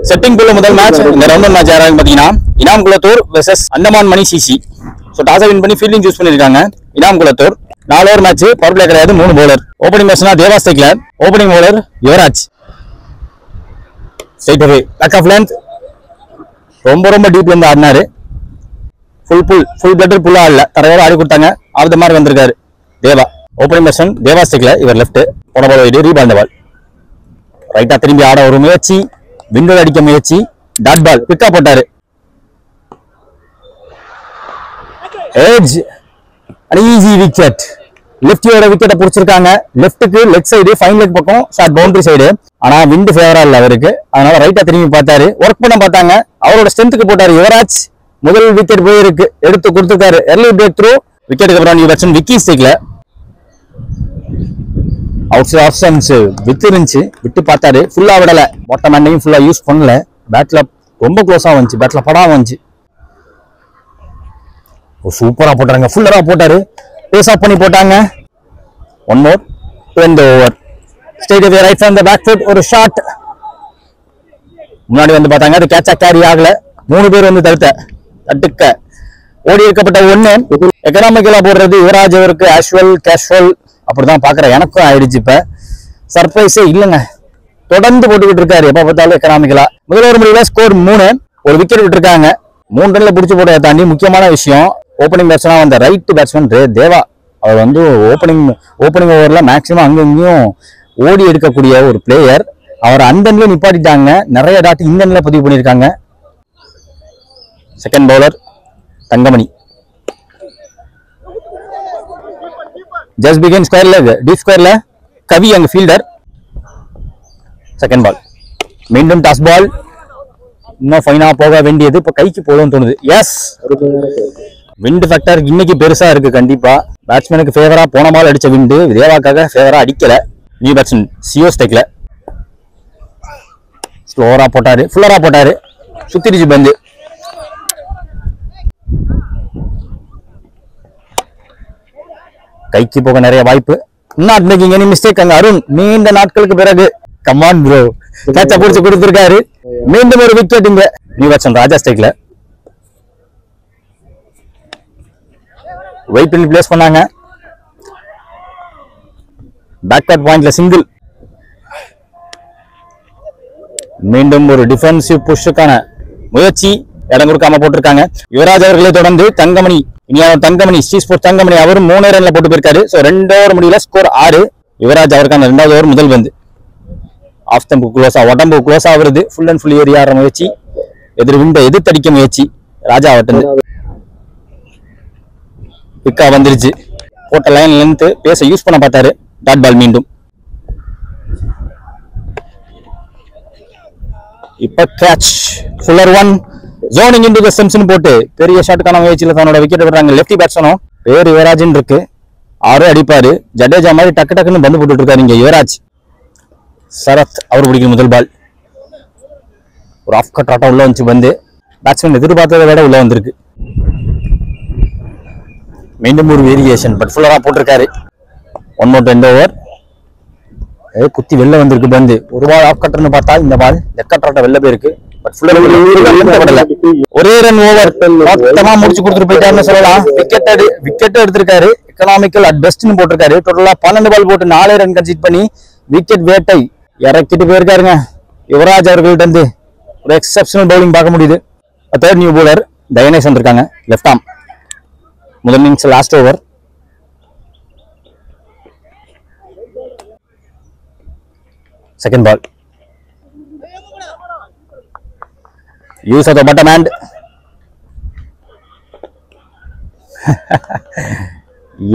Setting குள்ள முதல் match இந்த ரவுண்ட் மேட்ச் யாராவது பாத்தீங்கன்னா Inam Kulathur versus Andaman Mani CC. So டாஸை வின் பண்ணி ஃபீல்டிங் சூஸ் பண்ணிருக்காங்க Inam Kulathur. 4 over match, power play கிடையாது, 3 பவுலர். ஓப்பனிங் பேட்ஸ்னா தேவா ஸ்டேக்லர், opening bowler Yuvraj. Straight away back of length, ரொம்ப டீப்ல இருந்து ஆடினாரு. ஃபுல் பிளட்டர் புல்லா ஆடல, தரையோட ஆடி கொடுத்தாங்க. ஆஃப் த மார்க் வந்திருக்காரு தேவா. ஓப்பனிங் பேட்ஸ்மேன் தேவா ஸ்டேக்லர், இவர் லெஃப்ட். போன பால் வைடு, ரீபால் பால். ரைட்டா திரும்பி ஆட ஒரு முயற்சி, விண்டோ அடிக்க முயற்சி, டாட் பால் பிக்கா போட்டாரு. Edge, easy wicket. லெஃப்டியோட விக்கெட்டை பிடிச்சிருக்காங்க. லெஃப்ட்டுக்கு லெக் சைடு, ஃபைன் லெக் பக்கம், ஷார்ட் பவுண்டரி சைடு. ஆனா விண்ட் ஃபேவரா இல்ல அவருக்கு, அதனால ரைட்டா திரும்பி பார்த்தாரு. ஒர்க் பண்ண பார்த்தாங்க, அவரோட ஸ்ட்ரென்த்துக்கு போட்டாரு யுவராஜ். முதல் விக்கெட் போயிருக்கு, எடுத்து கொடுத்துருக்காரு. Early break through. விக்கெட்டுக்கு அப்புறம் நியூ பேட்ஸ்மேன் விக்கி ஸ்டேக்ல அவுட் ஆப்ஷன்ஸ் வித்து இருந்துச்சு, விட்டு பார்த்தாரு. ஃபுல்லா விடல, பாட்டம் ஹேண்டையும் ஃபுல்லா யூஸ் பண்ணல. பேட்ல ரொம்ப க்ளோஸா வந்துச்சு, பேட்ல படாம வந்துச்சு. சூப்பரா போட்டாங்க, ஃபுல்லரா போட்டாரு. பேஸ் ஆஃப் பண்ணி போட்டாங்க. 1 more to end the over. Straight away right from the back foot, ஒரு ஷாட். முன்னாடி வந்து பார்த்தாங்க, அது கேட்சா கேரி ஆகல. 3 பேர் வந்து தட்டுக்க ஓடி இருக்கப்பட்ட 1. எக்கனாமிக்கலா போடுறது யுவராஜ் அவருக்கு ஆஷுவல் கேஷுவல் அப்படிதான் பாக்குறேன். எனக்கும் ஆயிடுச்சு. இப்ப சர்ப்ரைஸே இல்லைங்க, தொடர்ந்து போட்டுக்கிட்டு இருக்காரு எப்ப பார்த்தாலும் எக்கனாமிக்கலா. முதல் ஒரு முடியல, ஸ்கோர் 3. ஒரு விக்கெட் விட்டுருக்காங்க. 3 ரன்ல பிடிச்சு போட்டதை தாண்டி முக்கியமான விஷயம், ஓப்பனிங் பேட்ஸ்மேனா வந்த ரைட் பேட்ஸ்மேன் தேவா. அவர் வந்து ஓப்பனிங் ஓவர்ல மேக்சிமம் அங்கங்கேயும் ஓடி எடுக்கக்கூடிய ஒரு பிளேயர். அவர் அண்டன்ல நிப்பாட்டிட்டாங்க. நிறைய டாட் இந்தன்ல பதிவு பண்ணியிருக்காங்க. Second bowler Thangamani. Just begin square leg, deep ஸ்கொயர்ல கவி அங்க ஃபீல்டர். செகண்ட் பால், மீண்டும் டாஸ் பால். இன்னும் ஃபைனா போக வேண்டியது, இப்ப கைக்கு போதும் தோணுது. எஸ், விண்ட் ஃபேக்டர் இன்னைக்கு பெருசா இருக்கு. கண்டிப்பா பேட்ஸ்மேனுக்கு ஃபேவரா போன பால் அடிச்ச விண்டு தேவாக்காக ஃபேவரா அடிக்கல. நியூ பேட்ஸ்மேன் சியோ ஸ்டேக்ல ஸ்லோரா போட்டாரு, ஃபுல்லரா போட்டாரு, சுத்திடுச்சு பந்து. கைக்கு போக நிறைய வாய்ப்பு. Not making any mistake. அங்க அருண் நீண்ட நாட்களுக்கு பிறகு கமான் ப்ரோ கேட்ச பிடிச்சு கொடுத்திருக்காரு. மீண்டும் ஒரு விக்கெட். இங்க நியூ பேட்ஸ்மேன் ராஜா ஸ்டேக்ல வெயிட் பண்ணி பிளேஸ் பண்ணாங்க. பேக்வர்ட் பாயிண்ட்ல சிங்கிள். மீண்டும் ஒரு டிஃபென்சிவ் புஷ்ஷுக்கான முயற்சி, இடம் கொடுக்காம போட்டிருக்காங்க. யுவராஜ் அவர்களை தொடர்ந்து தங்கமணி, தங்கமணி ஸ்ரீஸ்போர்ட் தங்கமணி, அவரும் 3 ரன்ல போட்டு போயிருக்காரு. 2 ஓவர் முடியல, ஸ்கோர் 6. யுவராஜ் அவருக்கான 2வது ஓவர் முதல் பந்து. ஆஃப் ஸ்டம்பு க்ளோஸா, உடம்பு க்ளோஸா வருது. ஃபுல் அண்ட் ஃபுல் ஏறி ஆடுற முயற்சி, விண்டை எதிர்த்தடிக்க முயற்சி. ராஜா வட்டு பிக்கா வந்துருச்சு. போட்ட லைன் லென்த் பேச யூஸ் பண்ண பார்த்தாரு. டாட் பால் மீண்டும். இப்ப catch, fuller 1. Zoning into the ஸ்டம்ப்ஸ்னு போட்டு பெரிய ஷாட்டுக்கான முயற்சியில தன்னோட விக்கெட் விடுறாங்க. லெஃப்டி பேட்ஸ்மேனும் பேர் யுவராஜ்னு இருக்கு. 6 அடிப்பாரு. ஜடேஜா மாதிரி டக்கு டக்குன்னு பந்து போட்டுட்டு இருக்காரு இங்க யுவராஜ். சரத் அவர் பிடிக்கும் முதல் பால். ஒரு ஆஃப் கட் ஆட்டம் உள்ள வந்துச்சு பந்து. பேட்ஸ்மேன் எதிர்பார்த்ததை விட உள்ள வந்திருக்கு. மீண்டும் ஒரு வேரியேஷன், பட் ஃபுல்லரா போட்டிருக்காரு. 1 more to end the over. குத்தி வெளில வந்திருக்கு பந்து. ஒரு பால் ஆஃப் கட்டர்னு பார்த்தா இந்த பால் லெக் கட்டராட்ட வெளில போயிருக்கு. பட் ஃபுல்லரா ஒரே ரன் ஓவர் மொத்தமா முடிச்சு கொடுத்துட்டு போயிட்டாருன்னு சொல்லலாம். விக்கெட் எடுத்திருக்காரு. எக்கனாமிக்கல் அட் பெஸ்ட்னு போட்டிருக்காரு. டோட்டலா 12 பால் போட்டு 4 ரன் கன்சிட் பண்ணி விக்கெட் வேட்டை இறக்கிட்டு போயிருக்காருங்க. யுவராஜ் அவர்கள்ட்ட இருந்து ஒரு எக்ஸப்ஷனல் பவுலிங் பார்க்க முடியுது. 3rd நியூ பவுலர் தயனேஷ் வந்திருக்காங்க, லெஃப்ட் ஆர்ம். முதல் innings last over. Second ball, use of the bottom hand.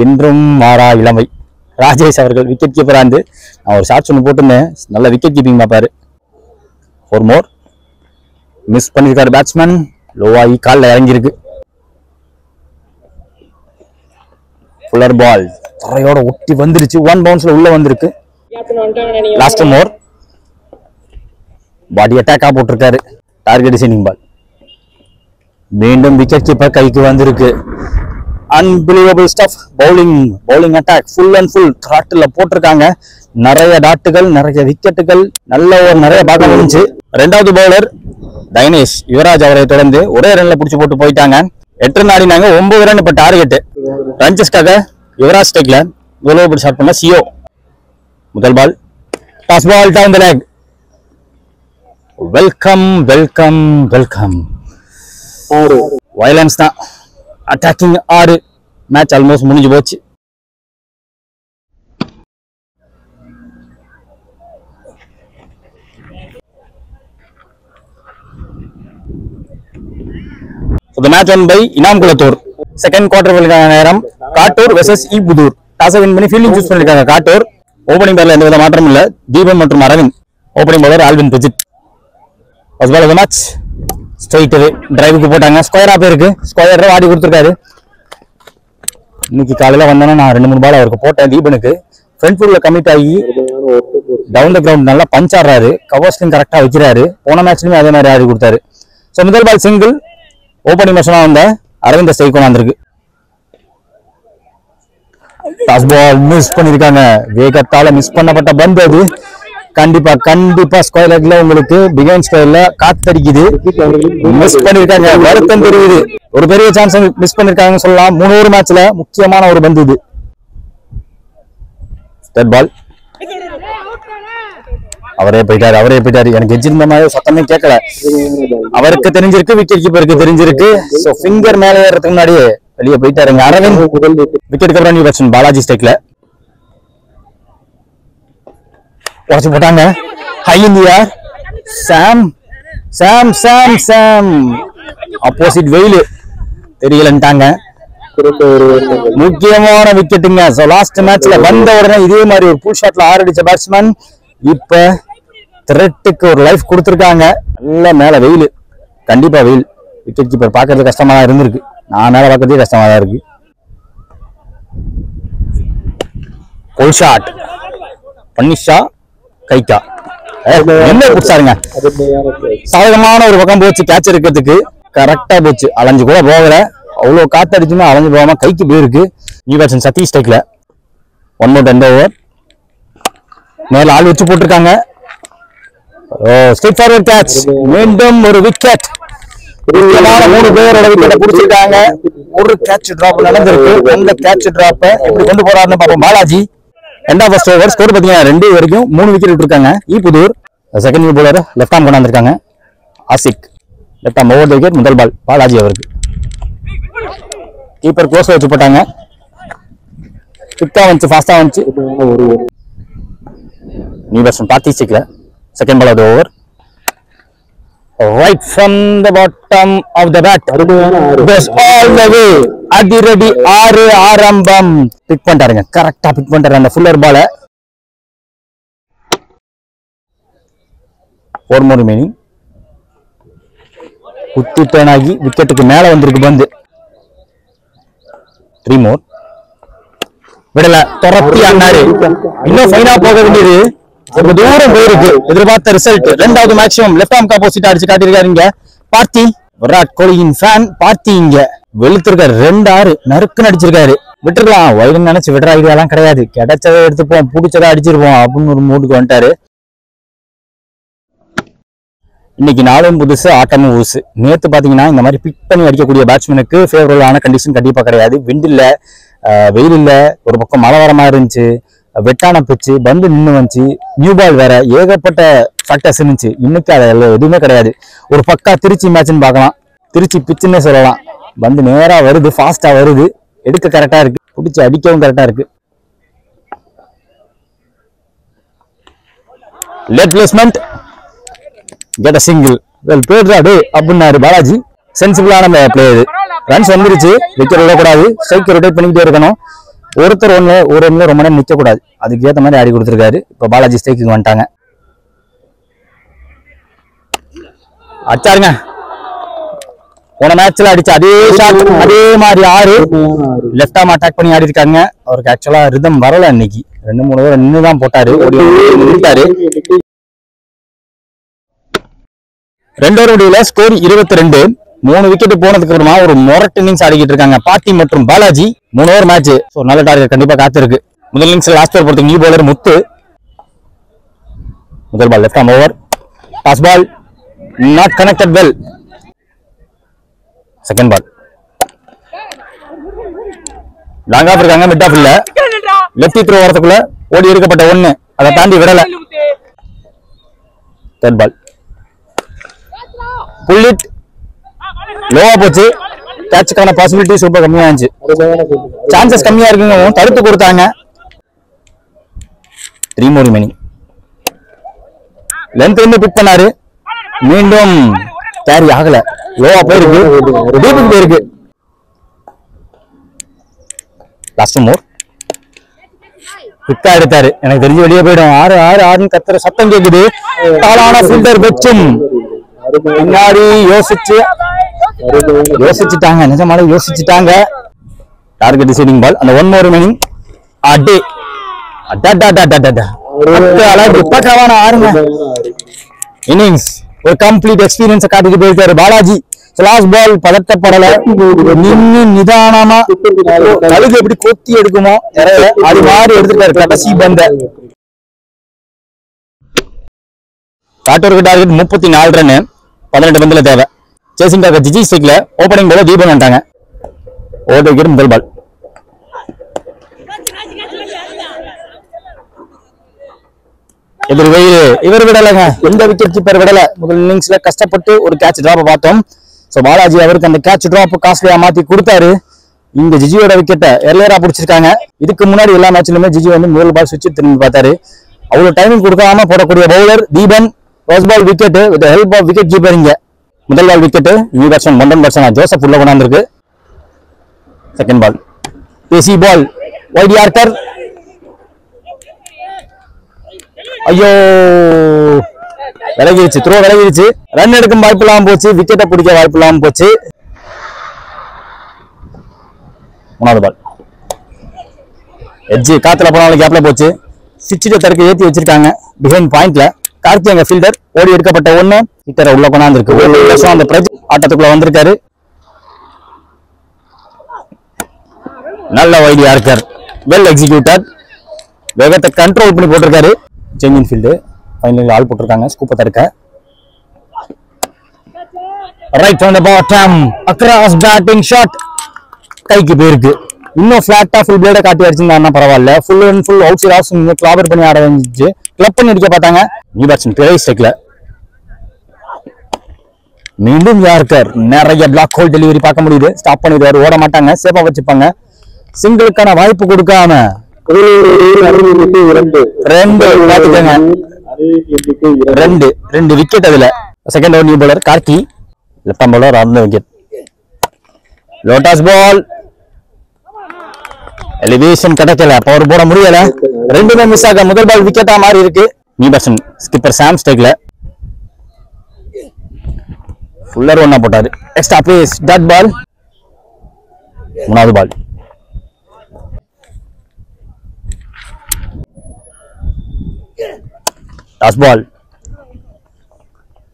என்றும் மாறா இளமை. ராஜேஷ் அவர்கள் விக்கெட் கீப்பரா இருந்து நான் ஒரு ஷார்ட்ஸ் ஒன்று போட்டுருந்தேன். நல்ல விக்கெட் கீப்பிங் பார்ப்பாரு. 4 more. மிஸ் பண்ணிருக்காரு பேட்ஸ்மேன். லோவாகி காலில் இறங்கியிருக்கு. ஃபுல்லர் பால் தரையோட ஒட்டி வந்துருச்சு. 1 பவுன்ஸ்ல உள்ள வந்திருக்கு. லாஸ்ட் மோர். பாடி அட்டாக்கா போட்டிருக்காரு. டார்கெட் டிசைனிங் பால். மீண்டும் விக்கெட் கீப்பர் கைக்கு வந்திருக்கு. Unbelievable stuff. Bowling attack full and full throttle போட்டிருக்காங்க. நிறைய டாட்டுகள், நிறைய விக்கெட்டுகள், நல்ல ஒரு நிறைய பார்க்க முடிஞ்சு. ரெண்டாவது பவுலர் தைனேஷ் யுவராஜ் அவரை தொடர்ந்து ஒரே ரன்ல புடிச்சு போட்டு போயிட்டாங்க. 8 ரன் ஆடினாங்க. 9 ரன் இப்ப டார்கெட். ரன்சஸ்க்காக யுவராஜ் டெக்ல முதல் ஓவர் ஷாட் பண்ண சியோ. முதல் ball toss ball down the leg. Welcome welcome welcome. Violence தான். அட்டாக்கிங் 6. மேட்ச் ஆல்மோஸ்ட் முடிஞ்சு போச்சு. So the match won by Inam Kulathur. Second quarter நேரம் Kattur versus Eputhur. Toss win பண்ணி ஃபீல்டிங் சூஸ் பண்ணிருக்காங்க காட்டூர். ஓபனிங் பேர்ல எந்தவித மாற்றமும் இல்ல. தீபன் மற்றும் Aravind. Opening bowler Alvin Bijith. First ball of the match straight டிரைவுக்கு போட்டாங்க. ஸ்கொயரா போயிருக்கு. ஸ்கொயர் ஆடி கொடுத்திருக்காரு. இன்னைக்கு காலையில வந்தானே நான் 2-3 பால் அவருக்கு போட்டேன். தீபனுக்கு ஃப்ரண்ட் ஃபுட்ல கமிட் ஆகி டவுன் தி கிரவுண்ட் நல்லா பஞ்ச் ஆடுறாரு. கவர்ஸ்லையும் கரெக்டா வைக்கிறாரு. போன மேட்ச்லயும் அதே மாதிரி ஆடி கொடுத்தாரு. ஸோ முதல் பால் சிங்கிள். ஓபனிங் மோஷனா வந்த அரவிந்த் ஸ்ட்ரைக் கொண்டாந்துருக்கு. டாஸ் பால் மிஸ் பண்ணிருக்காங்க. வேகத்தால மிஸ் பண்ணப்பட்ட பந்து அது. கண்டிப்பா கண்டிப்பா ஸ்கொயர் லெக்ல உங்களுக்கு பிகைன் ஸ்கொயர்ல காத்தடிக்குது. மிஸ் பண்ணிருக்காங்க. வருத்தம் தெரியுது. ஒரு பெரிய சான்ஸ் மிஸ் பண்ணிருக்காங்கன்னு சொல்லலாம். 3 ஓவர் மேட்ச்ல முக்கியமான ஒரு பந்து இது. தேர்ட் பால் அவரே போயிட்டாரு. எனக்கு எஜ் இருந்த மாதிரி சத்தமே கேட்கல. அவருக்கு தெரிஞ்சிருக்கு, விக்கெட் கீப்பருக்கு தெரிஞ்சிருக்கு. சோ ஃபிங்கர் மேல ஏறதுக்கு முன்னாடியே வெளியே போயிட்டாருங்க. அரவிந்த் விக்கெட் அப்புறம் நியூ பேட்ஸ்மேன் பாலாஜி ஸ்ட்ரைக்ல உடச்சு போட்டாங்க. ஹை இந்தியா சாம் ஆப்போசிட் வெயில் தெரியலன்ட்டாங்க. முக்கியமான விக்கெட்டுங்க. சோ லாஸ்ட் மேட்ச்ல வந்த உடனே இதே மாதிரி ஒரு புல் ஷாட்ல 6 அடிச்ச பேட்ஸ்மேன் இப்ப த்ரெட்டுக்கு ஒரு லைஃப் கொடுத்துருக்காங்க. நல்ல மேல வெயில். கண்டிப்பா வெயில். விக்கெட் கீப்பர் பாக்குறது கஷ்டமா தான் இருந்திருக்கு. நான் மேல பாக்குறதே கஷ்டமா தான் இருக்கு. புல் ஷாட் பன்னிஷா கைக்கா என்ன குடிச்சாருங்க. சாதகமான ஒரு பக்கம் போச்சு. கேட்ச் இருக்கிறதுக்கு கரெக்டா போச்சு. அலைஞ்சு கூட போகல. அவ்வளவு காத்து அடிச்சுன்னா அலைஞ்சு போகாம கைக்கு போயிருக்கு. நியூ பேட்ஸ்மேன் சதீஷ் டெக்ல 1 more 2 ஓவர். மேல ஆள் வச்சு போட்டிருக்காங்க. ஸ்ட்ரைட் ஃபார்வர்ட் கேட்ச். மீண்டும் ஒரு விக்கெட். 3 பேரோட விக்கெட்டை புடிச்சிருக்காங்க. ஒரு கேட்ச் டிராப் நடந்திருக்கு. அந்த கேட்ச் டிராப்ப எப்படி கொண்டு போறாருன்னு பாப்போம். Balaji end of first over. Score பாத்தீங்கன்னா 2 வரைக்கும் 3 விக்கெட் விட்டுருக்காங்க. Eputhur second new bowler left arm கொண்டாந்துருக்காங்க. Aashiq left arm over the wicket. முதல் பால் பாலாஜி அவருக்கு. கீப்பர் க்ளோஸ்ல வச்சு போட்டாங்க. குவிக்கா வந்துச்சு, ஃபாஸ்டா வந்துச்சு. நியூ பேட்ஸ்மேன் பார்த்திசிக்ல second ball of the over. Right from the bottom of the bat goes all the way. அதிரடி 6 ஆரம்பம். பிக் பண்ணிட்டாருங்க. கரெக்டா பிக் பண்ணிட்டாரு அந்த ஃபுல்லர் பால. 4 more remaining. குத்தி டர்ன் ஆகி விக்கெட்டுக்கு மேல வந்திருக்கு பந்து. 3 more. விடல. துரத்தி ஆனாரு. இன்னும் ஃபைனா போக வேண்டியது. ஒரு தூரம் போயிருக்கு. எதிர்பார்த்த ரிசல்ட். 2வது மேக்ஸிமம் லெஃப்ட் ஆர்ம் ஆப்போசிட் அடிச்சு காட்டிருக்காருங்க பார்த்தி. விராட் கோலியின் ஃபேன் பார்த்தி இங்க வெளுத்திருக்காரு. 2-6 நறுக்குன்னு அடிச்சிருக்காரு. விட்டுருக்கலாம். வைடுன்னு நினைச்சு விடுற ஐடியாலாம் கிடையாது. கிடைச்சதை எடுத்துப்போம், பிடிச்சதை அடிச்சிருப்போம் அப்படின்னு ஒரு மூடுக்கு வந்துட்டாரு. இன்னைக்கு நாளும் புதுசு, ஆட்டமும் புதுசு. நேற்று பாத்தீங்கன்னா இந்த மாதிரி பிக் பண்ணி அடிக்கக்கூடிய பேட்ஸ்மேனுக்கு ஃபேவரபிளான கண்டிஷன் கண்டிப்பா கிடையாது. விண்ட் இல்ல, வெயில் இல்ல, ஒரு பக்கம் மழை வர மாதிரி இருந்துச்சு, வெட்டான பிச்சு, பந்து நின்று வந்துச்சு, நியூ பால் வேற, ஏகப்பட்ட ஃபேக்டர்ஸ் இருந்துச்சு. இன்னைக்கு அது எதுவுமே கிடையாது. ஒரு பக்கா திருச்சி மேட்ச்னு பார்க்கலாம். திருச்சி பிச்சுன்னே சொல்லலாம். பந்து நேரா வருது, ஃபாஸ்டா வருது, எடுக்க கரெக்டா இருக்கு, பிடிச்சி அடிக்கவும் கரெக்டா இருக்கு. Late placement, get a single, well played day அப்படின்னாரு பாலாஜி. சென்சிபிளான பிளே இது. ரன்ஸ் வந்துருச்சு, விக்கெட் விடக்கூடாது, ஸ்ட்ரைக் ரொட்டேட் பண்ணிக்கிட்டே இருக்கணும். ஒருத்தர் ஒரு ரன்ல ரொம்ப நேரம் நிக்க கூடாது. அதுக்கு ஏற்ற மாதிரி ஆடி கொடுத்துருக்காரு. இப்ப பாலாஜி ஸ்ட்ரைக்கு வந்துட்டாங்க. அடிச்சாருங்க. போன மேட்ச்ல அடிச்ச அதே ஷாட், அதே மாதிரி 6 லெஃப்ட் ஆர்ம் அட்டாக் பண்ணி ஆடி இருக்காங்க. அவருக்கு ஆக்சுவலா ரிதம் வரல. இன்னைக்கு 2-3 ஓவர் நின்னுதான் போட்டாரு. நின்னுட்டாரு. 2 ஓவர் முடிவுல ஸ்கோர் 22. 3 விக்கெட் போனதுக்கு அப்புறமா ஒரு மொரட் இன்னிங்ஸ் ஆடிக்கிட்டு இருக்காங்க பார்த்தி மற்றும் பாலாஜி. 3 over match. நல்ல டார்கெட் கண்டிப்பா காத்திருக்கு. முதல் இன்னிங்ஸ்ல லாஸ்ட் ஓவர் போறதுக்கு நியூ பவுலர் முத்து. முதல் ball left arm over, toss ball not connected well. Second ball long off இருக்காங்க, மிட் ஆஃப் இல்ல. லெஃப்ட் த்ரோ வரதுக்குள்ள ஓடி எடுக்கப்பட்ட 1, அதை தாண்டி விடல. தேர்ட் பால் புல் இட், லோவா போச்சு. கேட்சுக்கான பாசிபிலிட்டிஸ் ரொம்ப கம்மியா இருந்துச்சு, சான்சஸ் கம்மியா இருக்குங்க, தடுத்து கொடுத்தாங்க. 3 more remaining. லென்த் வந்து பிக் பண்ணாரு, மீண்டும் கேரி ஆகல, லோவா போயிருக்கு, டீப்புக்கு போயிருக்கு. லாஸ்ட் மோர் குவிக்கா எடுத்தாரு, எனக்கு தெரிஞ்சு வெளியே போயிடும். 6 6 6 கத்துற சத்தம் கேக்குது. தாளான ஃபீல்டர் வெச்சும் பின்னாடி யோசிச்சுட்டாங்க, நிஜமால யோசிச்சுட்டாங்க. டார்கெட் டிசைடிங் பால். அந்த 1 more remaining. அடே பக்காவான ஆறுங்க இன்னிங்ஸ், ஒரு கம்ப்ளீட் எக்ஸ்பீரியன்ஸ் காட்டிட்டு போயிருக்காரு பாலாஜி. லாஸ்ட் பால் பதட்டப்படல, நின்னு நிதானமா கழுகு எப்படி கொத்தி எடுக்குமோ அது மாதிரி எடுத்துட்டாரு கடைசி பந்த. காட்டூருக்கு டார்கெட் 34 ரன், 18 பந்துல தேவை. சேசிங்காக ஜிஜி ஸ்டிக்ல ஓபனிங் பால தீபன் வந்துட்டாங்க. ஓவர் விக்கெட் முதல் பால். இவர் விடலைங்க, எந்த விக்கெட் கீப்பர் விடல. முதல் இன்னிங்ஸ்ல கஷ்டப்பட்டு ஒரு கேட்ச் டிராப் பார்த்தோம். சோ பாலாஜி அவருக்கு அந்த கேட்ச் டிராப் காஸ்ட்லியா மாத்தி கொடுத்தாரு. இந்த ஜிஜியோட விக்கெட்டை எர்லியரா பிடிச்சிருக்காங்க. இதுக்கு முன்னாடி எல்லா மேட்ச்லயுமே ஜிஜி வந்து முதல் பால் சுவிட்ச் திரும்பி பார்த்தாரு. அவ்வளவு டைமிங் கொடுக்காம போடக்கூடிய bowler Deepan. First ball wicket with help of wicket keeper. இங்க முதல் பால் விக்கெட், நியூ பேட்ஸ்மேன் மண்டன் பேட்ஸ்மேன் ஜோசப் உள்ள கொண்டாந்துருக்கு. செகண்ட் பால் பேசி பால் வைட் யார்க்கர். ஐயோ விலகிடுச்சு, த்ரோ விலகிடுச்சு. ரன் எடுக்கும் வாய்ப்பு இல்லாம போச்சு, விக்கெட்டை பிடிக்க வாய்ப்பு இல்லாம போச்சு. மூணாவது பால் எட்ஜ் காத்துல போனாலும் கேப்ல போச்சு. சிக்ஸ்டி தடுக்க ஏற்றி வச்சிருக்காங்க பிஹைண்ட் பாயிண்ட்ல. கார்த்தி அங்க ஃபீல்டர், ஓடி எடுக்கப்பட்ட 1, விக்கெட்டை உள்ள கொண்டாந்துருக்கு. அந்த பிரஜ் ஆட்டத்துக்குள்ள வந்திருக்காரு. நல்ல வைட் யார்க்கர், வெல் எக்ஸிக்யூட்டட். வேகத்தை கண்ட்ரோல் பண்ணி போட்டிருக்காரு. சேஞ்சிங் ஃபீல்டு ஃபைனல் ஆள் போட்டிருக்காங்க ஸ்கூப்பை தடுக்க. Right on the bottom across batting shot, கைக்கு போயிருக்கு. இன்னும் ஃபிளாட்டா ஃபுல் பிளேட காட்டி அடிச்சிருந்தாருன்னா பரவாயில்ல. Full and full outside off கிளாபர் பண்ணி ஆட வந்துச்சு. கிளப் பண்ணி அடிக்க பார்த்தாங்க. நியூ பேட்ஸ்மேன் பிழை ஸ்ட்ரைக்ல. மீண்டும் யார்க்கர், நிறைய பிளாக் ஹோல் டெலிவரி பார்க்க முடியுது. ஸ்டாப் பண்ணிடுவாரு, ஓட மாட்டாங்க, சேஃபா வச்சுப்பாங்க. சிங்கிளுக்கான வாய்ப்பு கொடுக்காம 2 விக்கெட். அதுல second over new bowler Karthi, left arm bowler அந்த விக்கெட். லோட்டஸ் பால் எலிவேஷன் கிடைக்கல, பவர் போட முடியல. 2மே மிஸ் ஆக முதல் பால் விக்கெட்டா மாறி இருக்கு. நியூ பேட்ஸ்மேன் ஸ்கிப்பர் சாம் ஸ்டேக்ல ஃபுல்லர் ஒன்னா போட்டாரு. Extra pace dot ball. மூணாவது பால் டாஸ் பால்.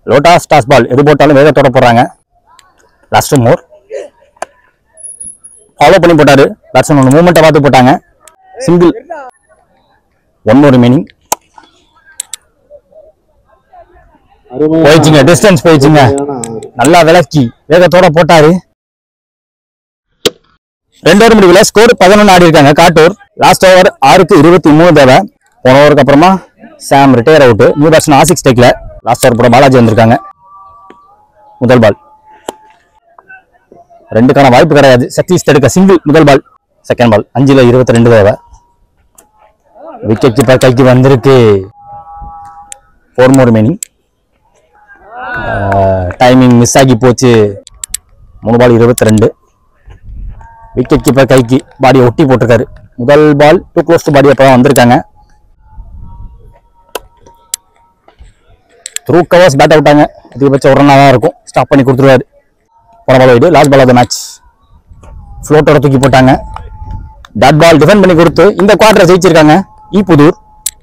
லோட்டாஸ் டாஸ் பால், எது போட்டாலும் வேகத்தோட போடுறாங்க. லாஸ்ட் மோர் ஃபாலோ பண்ணி போட்டாரு. பேட்ஸ்மேன் மூவ்மெண்ட்டை பார்த்து போட்டாங்க. சிங்கிள். 1 more remaining. போயிடுச்சுங்க, டிஸ்டன்ஸ் போயிடுச்சுங்க. நல்லா விலக்கி வேகத்தோட போட்டாரு. 2 ஓவர் முடிவுல ஸ்கோர் 11 ஆடி இருக்காங்க காட்டூர். லாஸ்ட் ஓவர் 6க்கு 23 தேவை. போன ஓவருக்கு அப்புறமா Sam retired out. New batsman Aashiq ஸ்டேக்ல. லாஸ்ட் ஓவர் கூட பாலாஜி வந்திருக்காங்க. முதல் பால் 2க்கான வாய்ப்பு கிடையாது. சதீஷ் தடுக்க சிங்கிள். முதல் பால். செகண்ட் பால் 5ல 22 தேவை. விக்கெட் கீப்பர் கைக்கு வந்திருக்கு. 4 more remaining. டைமிங் மிஸ் ஆகி போச்சு. 3 பால் 22. விக்கெட் கீப்பர் கைக்கு பாடியை ஒட்டி போட்டிருக்காரு. முதல் ball too close to body அப்பதான் வந்திருக்காங்க. த்ரூ கவர்ஸ் பேட் அவுட்டாங்க. அதிகபட்சம் ஒரு ரன்னா தான் இருக்கும். ஸ்டாப் பண்ணி கொடுத்துருவாரு. போன ball wide. Last ball of the match. ஃப்ளோட்டோட தூக்கி போட்டாங்க. டாட் பால் டிஃபெண்ட் பண்ணி கொடுத்து இந்த குவார்டரை ஜெயிச்சிருக்காங்க ஈப்புதூர்.